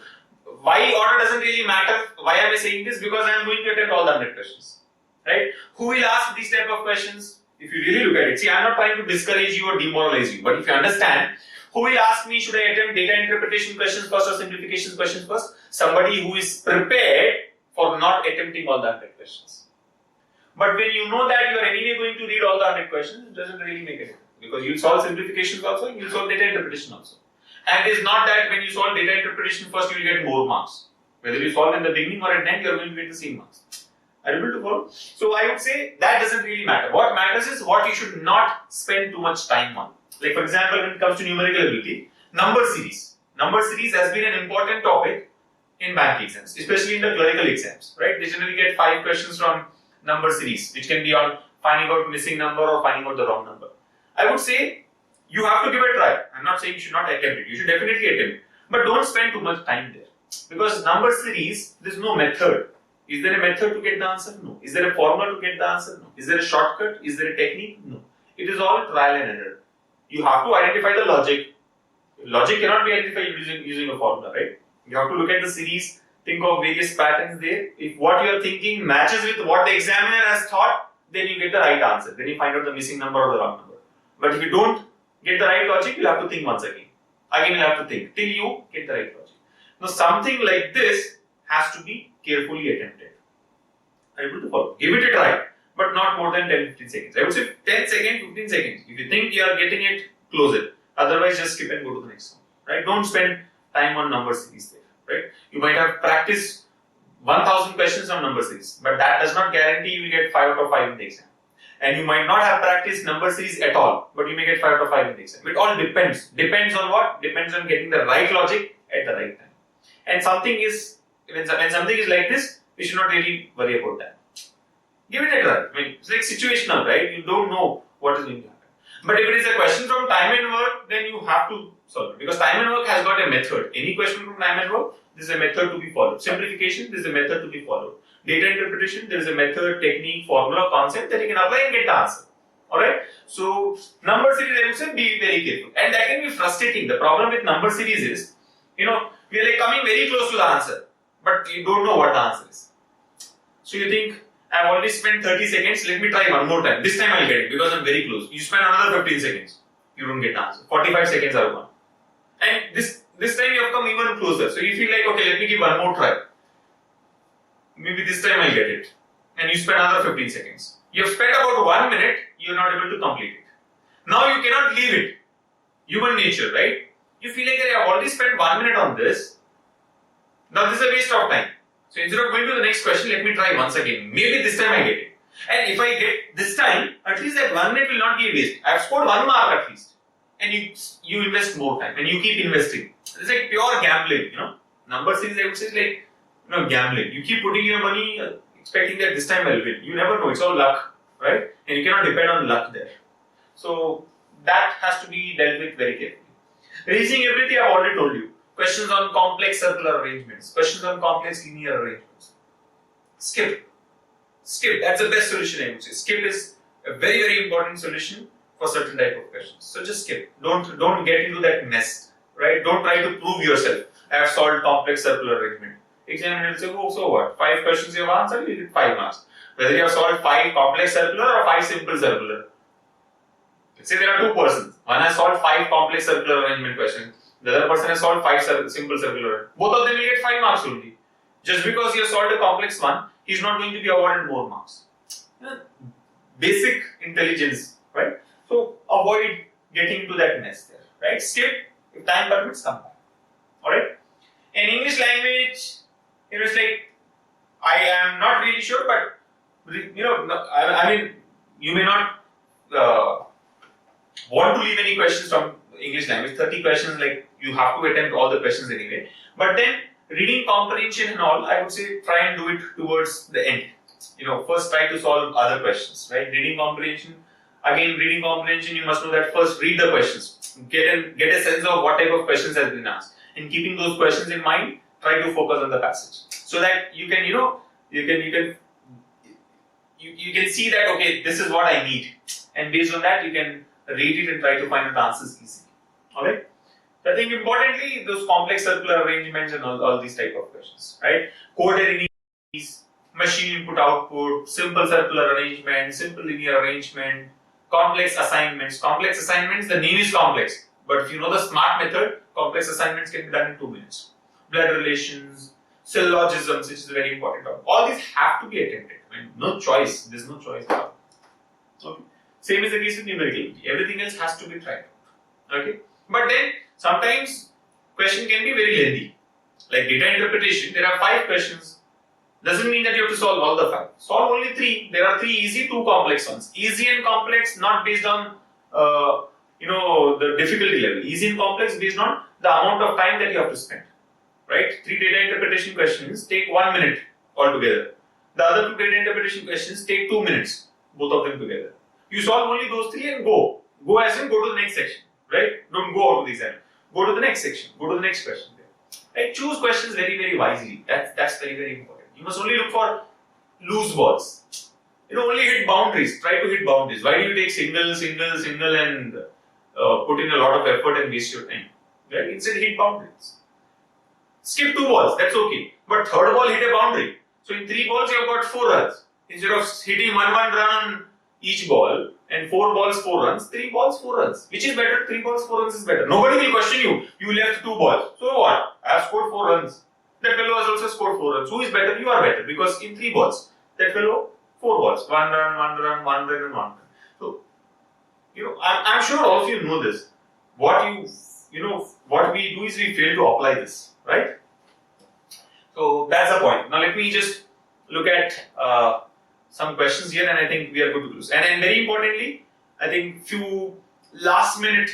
why order doesn't really matter. Why am I saying this? Because I am going to attempt all the 100 questions. Right? Who will ask these type of questions? If you really look at it, see, I'm not trying to discourage you or demoralize you, but if you understand, who will ask me, should I attempt data interpretation questions first or simplification questions first? Somebody who is prepared for not attempting all the 100 questions. But when you know that you are anyway going to read all the 100 questions, it doesn't really make a difference. Because you'll solve simplifications also, you'll solve data interpretation also. And it is not that when you solve data interpretation first, you will get more marks. Whether you solve in the beginning or at the end, you are going to get the same marks. Are you able to follow? So I would say that doesn't really matter. What matters is what you should not spend too much time on. Like for example, when it comes to numerical ability, number series. Number series has been an important topic in bank exams, especially in the clerical exams, right? They generally get 5 questions from number series, which can be on finding out missing number or finding out the wrong number. I would say you have to give it a try. I'm not saying you should not attempt it. You should definitely attempt it. But don't spend too much time there. Because number series, there's no method. Is there a method to get the answer? No. Is there a formula to get the answer? No. Is there a shortcut? Is there a technique? No. It is all trial and error. You have to identify the logic. Logic cannot be identified using a formula, right? You have to look at the series, think of various patterns there. If what you are thinking matches with what the examiner has thought, then you get the right answer. Then you find out the missing number or the wrong number. But if you don't get the right logic, you'll have to think once again. Again, you'll have to think till you get the right logic. Now, something like this has to be carefully attempted. Are you able to follow? Give it a try, but not more than 10-15 seconds. I would say 10 seconds, 15 seconds. If you think you are getting it, close it. Otherwise, just skip and go to the next one. Right? Don't spend time on number series there. Right? You might have practiced 1000 questions on number series, but that does not guarantee you will get 5 out of 5 in the exam. And you might not have practiced number series at all, but you may get 5 out of 5 in the exam. It all depends. Depends on what? Depends on getting the right logic at the right time. And when something is like this, we should not really worry about that. Give it a try. I mean, it's like situational, right? You don't know what is going to happen. But if it is a question from time and work, then you have to solve it. Because time and work has got a method. Any question from time and work, there is a method to be followed. Simplification, there is a method to be followed. Data interpretation, there is a method, technique, formula, concept that you can apply and get the answer. Alright? So, number series, I would say, be very careful. And that can be frustrating. The problem with number series is, we are like coming very close to the answer, but you don't know what the answer is. So you think, I've already spent 30 seconds, let me try one more time. This time I'll get it because I'm very close. You spend another 15 seconds, you don't get the answer. 45 seconds are gone. And this time you have come even closer. So you feel like, okay, let me give one more try. Maybe this time I'll get it. And you spend another 15 seconds. You have spent about 1 minute, you're not able to complete it. Now you cannot leave it. Human nature, right? You feel like I have already spent 1 minute on this. Now this is a waste of time. So instead of going to the next question, let me try once again. Maybe this time I get it. And if I get this time, at least that 1 minute will not be a waste. I have scored 1 mark at least. And you invest more time and you keep investing. It's like pure gambling, Number series, I would say, is like, gambling. You keep putting your money expecting that this time I'll win. You never know. It's all luck, right? And you cannot depend on luck there. So that has to be dealt with very carefully. Reasoning ability, I've already told you. Questions on complex circular arrangements. Questions on complex linear arrangements. Skip. That's the best solution, I would say. Skip is a very, very important solution for certain type of questions. So just skip. Don't get into that mess, right? Don't try to prove yourself. I have solved complex circular arrangement. Examiner will say, oh, so what? 5 questions you have answered, you get 5 marks. Whether you have solved 5 complex circular or 5 simple circular. Let's say there are 2 persons. One has solved 5 complex circular arrangement questions. The other person has solved 5 simple circular. Both of them will get 5 marks only. Just because he has solved a complex one, he is not going to be awarded more marks. Basic intelligence, right? So avoid getting into that mess there, right? Skip, if time permits, come back. Alright? In English language, it's like, I am not really sure, but I mean, you may not want to leave any questions from English language. 30 questions, like you have to attempt all the questions anyway. But then reading comprehension and all, I would say try and do it towards the end. First try to solve other questions, right? Reading comprehension, you must know that first read the questions, get a sense of what type of questions has been asked, and keeping those questions in mind, try to focus on the passage, so that you can see that, okay, this is what I need, and based on that you can read it and try to find the answers easily. Alright? So I think importantly, those complex circular arrangements and all these type of questions, right? Coded inequalities, machine input output, simple circular arrangement, simple linear arrangement, complex assignments. Complex assignments, the name is complex, but if you know the SMART method, complex assignments can be done in 2 minutes. Blood relations, syllogisms, which is very important. All these have to be attempted. I mean, no choice. There's no choice. Okay. Same is the case with numerical. Everything else has to be tried. Okay. But then sometimes question can be very lengthy. Like data interpretation, there are 5 questions. Doesn't mean that you have to solve all the 5. Solve only 3. There are 3 easy, 2 complex ones. Easy and complex, not based on the difficulty level. Easy and complex based on the amount of time that you have to spend. Right? 3 data interpretation questions take 1 minute altogether. The other 2 data interpretation questions take 2 minutes, both of them together. You solve only those 3 and go. Go as in go to the next section. Right? Don't go out of the exam. Go to the next section. Go to the next question. Right? Choose questions very, very wisely. That's very, very important. You must only look for loose balls. Only hit boundaries. Try to hit boundaries. Why do you take single and put in a lot of effort and waste your time? Right? Instead, hit boundaries. Skip 2 balls. That's okay. But third ball, hit a boundary. So in 3 balls, you have got 4 runs. Instead of hitting 1 run on each ball and 4 balls, 4 runs, 3 balls, 4 runs. Which is better? 3 balls, 4 runs is better. Nobody will question you. You left 2 balls. So what? I have scored 4 runs. That fellow has also scored 4 runs. Who is better? You are better, because in 3 balls, that fellow 4 balls, 1 run, 1 run, 1 run, and 1 run. So, I'm sure all of you know this. What we do is we fail to apply this, right? So that's the point. Now let me just look at some questions here, and I think we are good to close. And very importantly, I think few last minute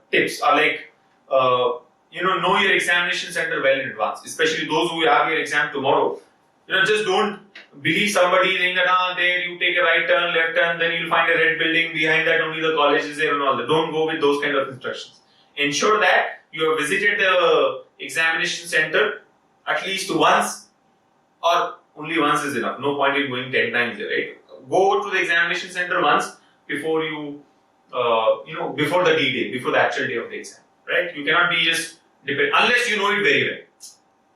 tips are like, know your examination center well in advance, especially those who have your exam tomorrow. Just don't believe somebody saying that there you take a right turn, left turn, then you'll find a red building, behind that only the college is there and all that. Don't go with those kind of instructions. Ensure that you have visited the examination center at least once, or only once is enough. No point in going 10 times there, right? Go to the examination center once before you, before the D-day, before the actual day of the exam, right? You cannot be just unless you know it very well,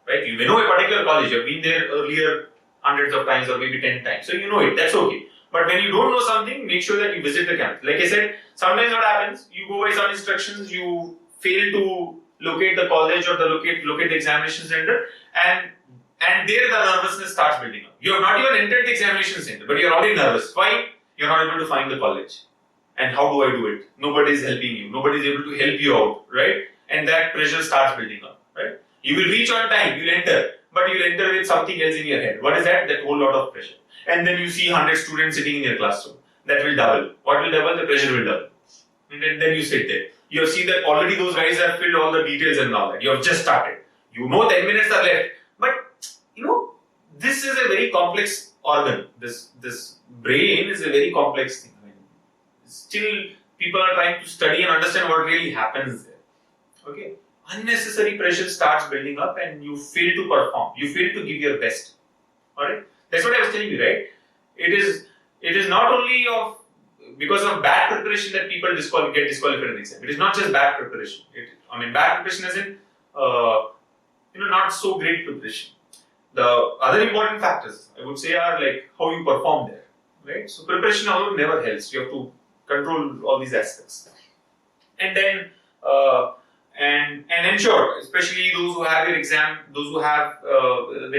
right? You may know a particular college, you have been there earlier hundreds of times or maybe 10 times, so you know it, that's okay. But when you don't know something, make sure that you visit the campus. Like I said, sometimes what happens, you go by some instructions, you fail to locate the college or locate the examination center, and there the nervousness starts building up. You have not even entered the examination center, but you are already nervous. Why? You are not able to find the college. And how do I do it? Nobody is helping you. Nobody is able to help you out, right? And that pressure starts building up, right? You will reach on time, you will enter, but you will enter with something else in your head. What is that? That whole lot of pressure. And then you see 100 students sitting in your classroom. That will double. What will double? The pressure will double. And then you sit there. You have seen that already those guys have filled all the details and all that. You have just started. 10 minutes are left. But, this is a very complex organ. This brain is a very complex thing. Still, people are trying to study and understand what really happens there. Okay? Unnecessary pressure starts building up and you fail to perform. You fail to give your best. Alright? That's what I was telling you, right? It is not only because of bad preparation that people get disqualified in the exam. It is not just bad preparation. Bad preparation as in, not so great preparation. The other important factors I would say are like how you perform there, right? So preparation alone never helps. You have to control all these aspects, and then and ensure, especially those who have their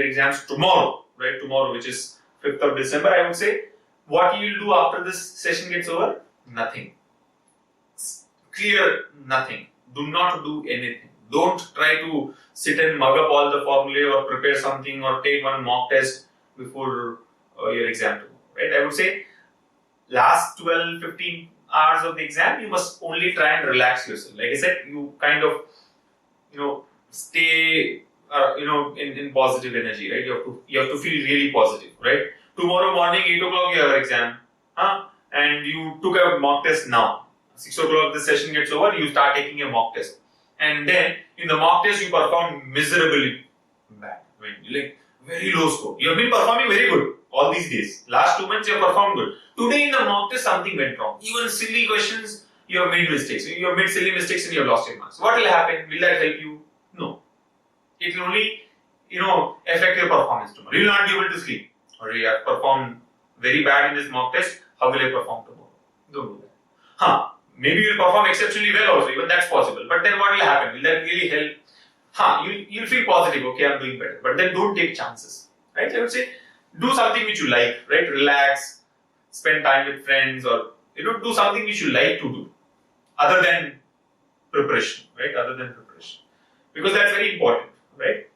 exams tomorrow, right? Tomorrow, which is 5th of December, I would say, what you will do after this session gets over? Nothing. Clear nothing. Do not do anything. Don't try to sit and mug up all the formulae or prepare something or take one mock test before your exam tomorrow, right? I would say last 12-15 hours of the exam, you must only try and relax yourself. Like I said, you kind of, stay, in positive energy, right? You have to feel really positive, right? Tomorrow morning, 8 o'clock, you have an exam, and you took a mock test now. 6 o'clock, the session gets over, you start taking a mock test. And then, in the mock test, you perform miserably bad. Like, very low score. You have been performing very good all these days. Last 2 months, you have performed good. Today, in the mock test, something went wrong. Even silly questions, you have made mistakes. You have made silly mistakes and you have lost your marks. What will happen? Will that help you? No. It will only, affect your performance tomorrow. You will not be able to sleep. Or you have performed very bad in this mock test. How will I perform tomorrow? Don't do that. Maybe you will perform exceptionally well also. Even that's possible. But then what will happen? Will that really help? You'll feel positive. Okay, I'm doing better. But then don't take chances. Right? I would say do something which you like. Right? Relax. Spend time with friends, or do something which you like to do. Other than preparation. Right? Other than preparation. Because that's very important. Right?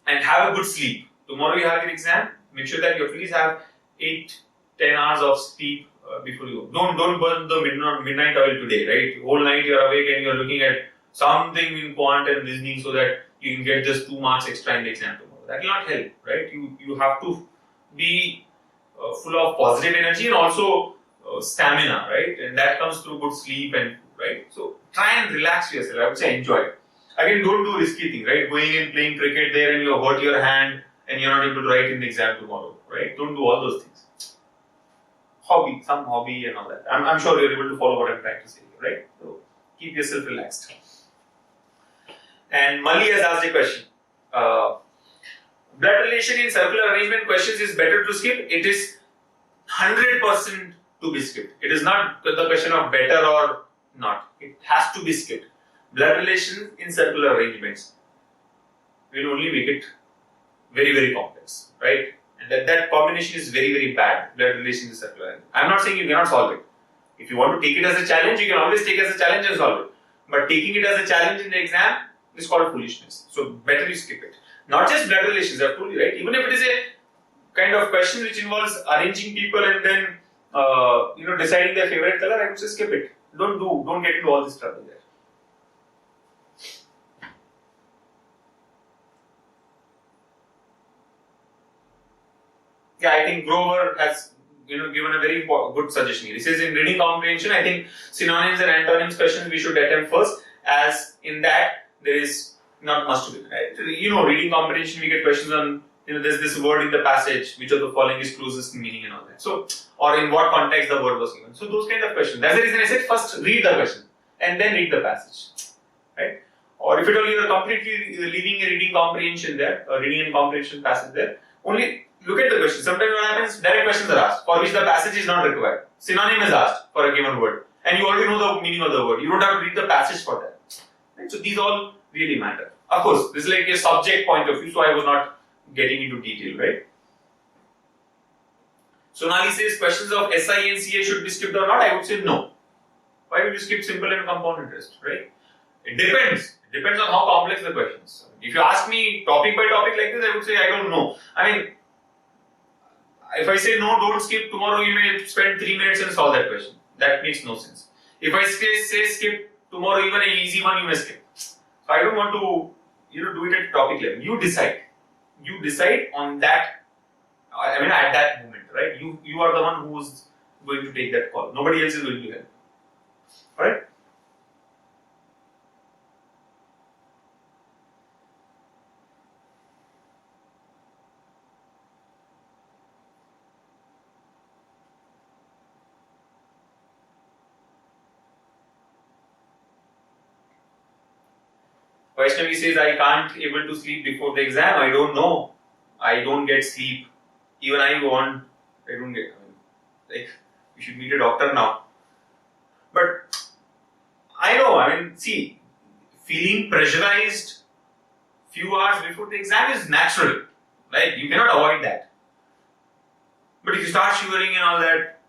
And have a good sleep. Tomorrow you have your exam. Make sure that you at least have 8-10 hours of sleep before you go. Don't burn the midnight oil today, right? Whole night you're awake and you're looking at something in quant and reasoning so that you can get just 2 marks extra in the exam tomorrow. That will not help, right? You have to be full of positive energy and also stamina, right? And that comes through good sleep and right. So try and relax yourself. I would say enjoy it. Again, don't do risky things, right? Going and playing cricket there and you hurt your hand and you're not able to write in the exam tomorrow, right? Don't do all those things. Some hobby and all that. I'm sure you're able to follow what I'm trying to say, right? So keep yourself relaxed. And Mali has asked a question. Blood relation in circular arrangement questions is better to skip. It is 100% to be skipped. It is not the question of better or not. It has to be skipped. Blood relation in circular arrangements will only make it very, very complex, right? And that combination is very, very bad. Blood relation in circular arrangement. I'm not saying you cannot solve it. If you want to take it as a challenge, you can always take it as a challenge and solve it. But taking it as a challenge in the exam is called foolishness. So better you skip it. Not just blood relations, I've told you, right? Even if it is a kind of question which involves arranging people and then deciding their favorite color, I would say skip it. Don't get into all this trouble there. Yeah, I think Grover has given a very good suggestion here. He says in reading comprehension, I think synonyms and antonyms questions we should attempt first, as in that there is not much to it. Right? Reading comprehension, we get questions on there's this word in the passage, which of the following is closest in meaning and all that. So, or in what context the word was given. So those kind of questions. That's the reason I said first read the question and then read the passage, right? Or if at all you are completely leaving a reading comprehension there, or reading and comprehension passage there, only look at the question. Sometimes what happens, direct questions are asked for which the passage is not required. Synonym is asked for a given word, and you already know the meaning of the word. You don't have to read the passage for that. Right? So these all really matter. Of course, this is like a subject point of view, so I was not getting into detail, right? Sonali says questions of SI and CA should be skipped or not. I would say no. Why would you skip simple and compound interest, right? It depends. It depends on how complex the questions. If you ask me topic by topic like this, I would say I don't know. I mean, if I say no, don't skip, tomorrow you may spend 3 minutes and solve that question. That makes no sense. If I say skip, tomorrow even an easy one you may skip. So I don't want to do it at topic level. You decide. You decide on that, at that moment, right? You are the one who is going to take that call. Nobody else is going to help. Alright? Vaishnavi says, I can't able to sleep before the exam. I don't know. I don't get sleep. Even I don't get, like, you should meet a doctor now. But I know, see, feeling pressurized few hours before the exam is natural, right? You cannot avoid that. But if you start shivering and all that,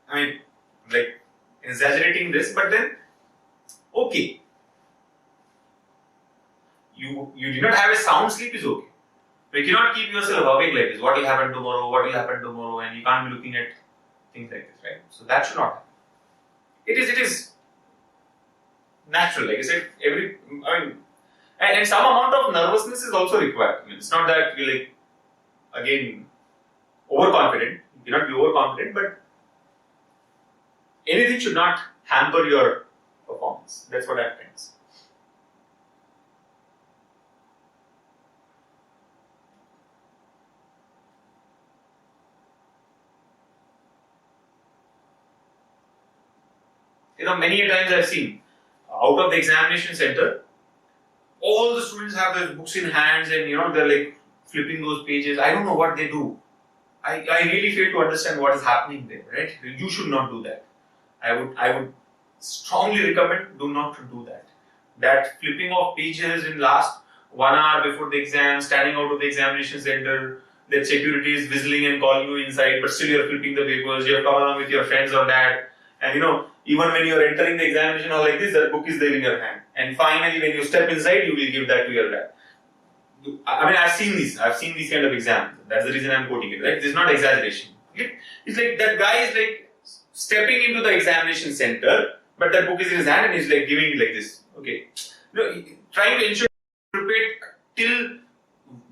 like, exaggerating this, but then, okay. You did not have a sound sleep is okay. But you cannot keep yourself awake like this. What will happen tomorrow? What will happen tomorrow? And you can't be looking at things like this, right? So that should not happen. It is natural. Like I said, and some amount of nervousness is also required. It's not that you're like, again, overconfident. You cannot be overconfident, but anything should not hamper your performance. That's what I think. Many a times I've seen out of the examination center, all the students have their books in hands and they're like flipping those pages. I don't know what they do. I really fail to understand what is happening there, right? You should not do that. I would strongly recommend do not to do that. That flipping of pages in last 1 hour before the exam, standing out of the examination center, that security is whistling and calling you inside, but still you're flipping the papers, you're come along with your friends or that, and even when you're entering the examination hall like this, that book is there in your hand. And finally, when you step inside, you will give that to your dad. I've seen these kind of exams. That's the reason I'm quoting it, right? This is not exaggeration. Okay? It's like that guy is like stepping into the examination center, but that book is in his hand and he's like giving it like this. Okay. Trying to ensure till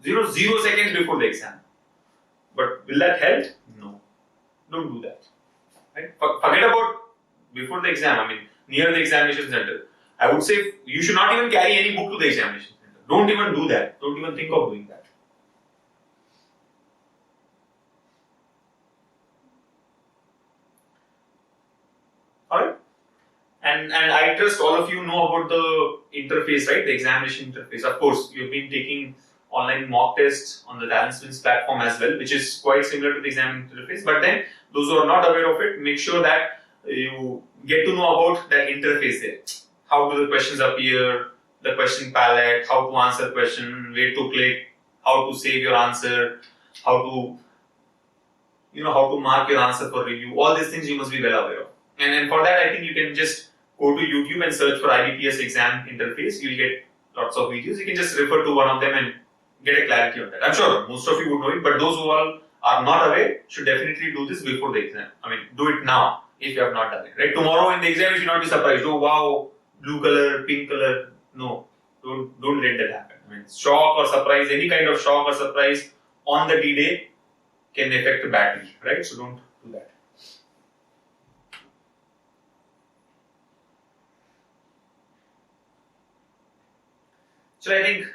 0 seconds before the exam. But will that help? No. Don't do that. Right? Forget about before the exam, near the examination center. I would say you should not even carry any book to the examination center. Don't even do that. Don't even think of doing that. Alright? And I trust all of you know about the interface, right? The examination interface. Of course, you've been taking online mock tests on the TalentSprint platform as well, which is quite similar to the exam interface. But then, those who are not aware of it, make sure that you get to know about that interface there. How do the questions appear, the question palette, how to answer question, where to click, how to save your answer, how to mark your answer for review. All these things you must be well aware of. And for that, I think you can just go to YouTube and search for IBPS exam interface. You'll get lots of videos. You can just refer to one of them and get a clarity on that. I'm sure most of you would know it, but those who are not aware should definitely do this before the exam. Do it now if you have not done it. Right? Tomorrow in the exam, you should not be surprised. Oh wow, blue color, pink color. No, don't let that happen. Shock or surprise, any kind of shock or surprise on the D-Day can affect badly. Right? So don't do that. So I think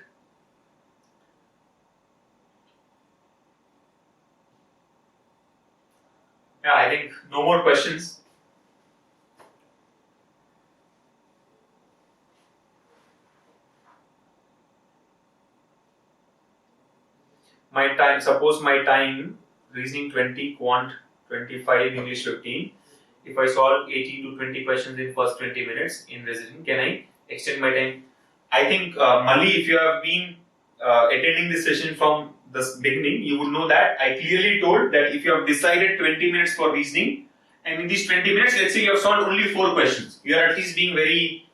no more questions. Suppose my time, reasoning 20, quant 25, English 15. If I solve 18 to 20 questions in first 20 minutes in reasoning, can I extend my time? I think, Mali, if you have been attending this session from the beginning, you would know that I clearly told that if you have decided 20 minutes for reasoning, and in these 20 minutes, let's say you have solved only 4 questions, you are at least being very,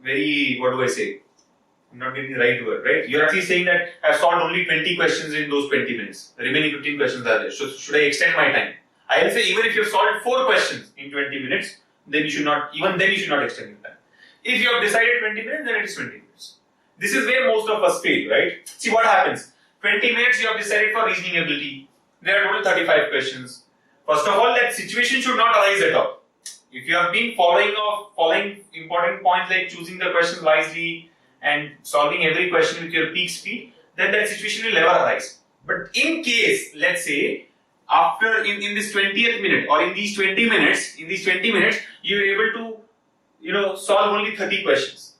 very, what do I say? I'm not getting the right word, right? You're at least saying that I've solved only 20 questions in those 20 minutes. The remaining 15 questions are there. So should I extend my time? I will say even if you have solved 4 questions in 20 minutes, then you should not extend your time. If you have decided 20 minutes, then it is 20 minutes. This is where most of us fail, right? See what happens. 20 minutes you have decided for reasoning ability. There are total 35 questions. First of all, that situation should not arise at all. If you have been following important points like choosing the question wisely and solving every question with your peak speed, then that situation will never arise. But in case, let's say, after in this 20th minute or in these 20 minutes, you are able to solve only 30 questions.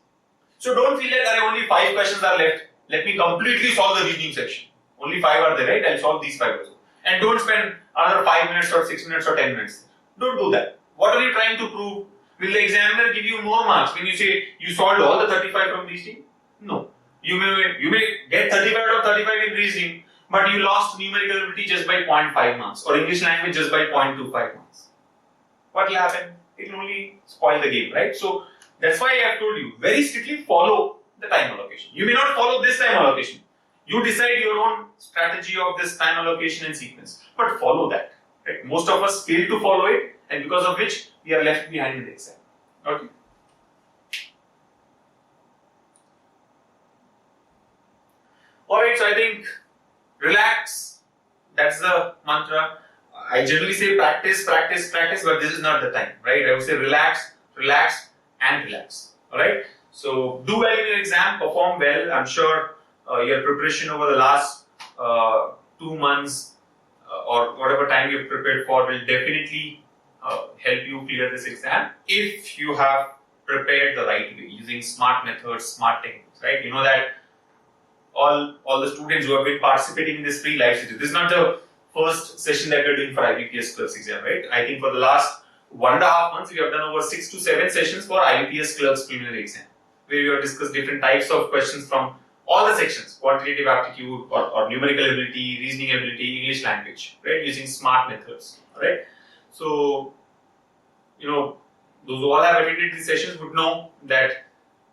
So don't feel like there are only 5 questions are left. let me completely solve the reasoning section. Only 5 are there, right? I'll solve these 5 also. And don't spend another 5 minutes or 6 minutes or 10 minutes. Don't do that. What are you trying to prove? Will the examiner give you more marks when you say you solved all the 35 from reasoning? No. You may get 35 out of 35 in reasoning, but you lost numerical ability just by 0.5 marks or English language just by 0.25 marks. What will happen? It will only spoil the game, right? So that's why I have told you, very strictly follow the time allocation. You may not follow this time allocation. You decide your own strategy of this time allocation and sequence, but follow that. Right? Most of us fail to follow it, and because of which we are left behind in the exam. Okay. Alright, so I think relax. That's the mantra. I generally say practice, practice, practice, but this is not the time, right? I would say relax, relax, and relax. Alright. So do well in your exam, perform well. I'm sure your preparation over the last 2 months or whatever time you've prepared for will definitely help you clear this exam if you have prepared the right way using smart methods, smart techniques, right? You know that all the students who have been participating in this free live session, this is not the first session that we're doing for IBPS Clerks exam, right? I think for the last 1.5 months, we have done over 6 to 7 sessions for IBPS Clerks preliminary exam, where we have discussed different types of questions from all the sections, quantitative aptitude or numerical ability, reasoning ability, English language, right, using smart methods, right? So, you know, those who all have attended these sessions would know that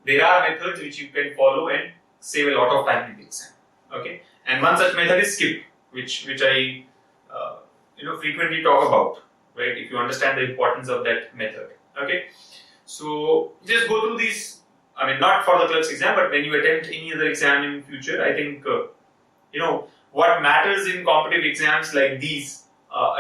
there are methods which you can follow and save a lot of time in the exam, okay? And one such method is skip, which I frequently talk about, right? If you understand the importance of that method, okay? So just go through these. I mean, not for the clerks exam, but when you attempt any other exam in future, I think what matters in competitive exams like these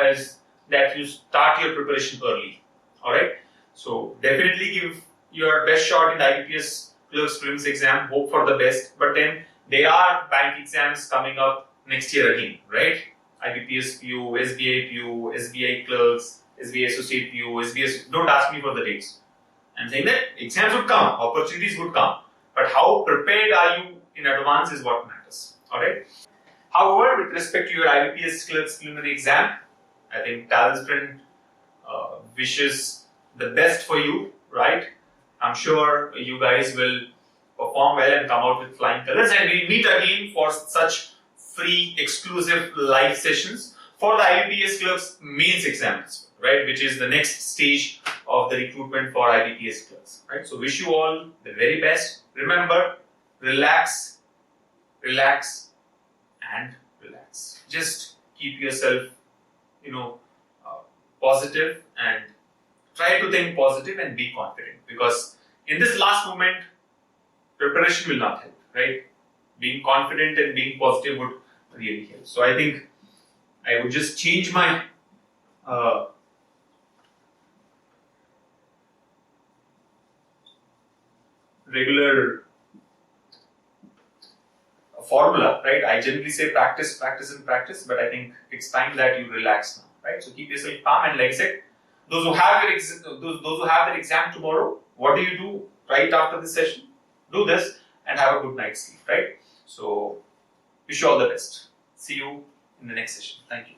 is that you start your preparation early. All right. So definitely give your best shot in the IBPS Clerks Prelims exam. Hope for the best. But then there are bank exams coming up next year again, right? IBPS PO, SBI PO, SBI Clerks, SBI Associate PO, SBS. Don't ask me for the dates. I'm saying that exams would come, opportunities would come, but how prepared are you in advance is what matters. Alright. However, with respect to your IBPS Clerks preliminary exam, I think TalentSprint wishes the best for you, right? I'm sure you guys will perform well and come out with flying colors, and we'll meet again for such free, exclusive live sessions for the IBPS Clerks mains exams, right? Which is the next stage of the recruitment for IBPS Clerks, right? So wish you all the very best. Remember, relax, relax, and relax. Just keep yourself, positive and try to think positive and be confident, because in this last moment, preparation will not help, right? Being confident and being positive would really help. So I think I would just change my regular formula, right? I generally say practice, practice, and practice, but I think it's time that you relax now, right? So keep yourself calm, and like I said, those who have their exam tomorrow, what do you do right after this session? Do this and have a good night's sleep, right? So wish you all the best. See you in the next session. Thank you.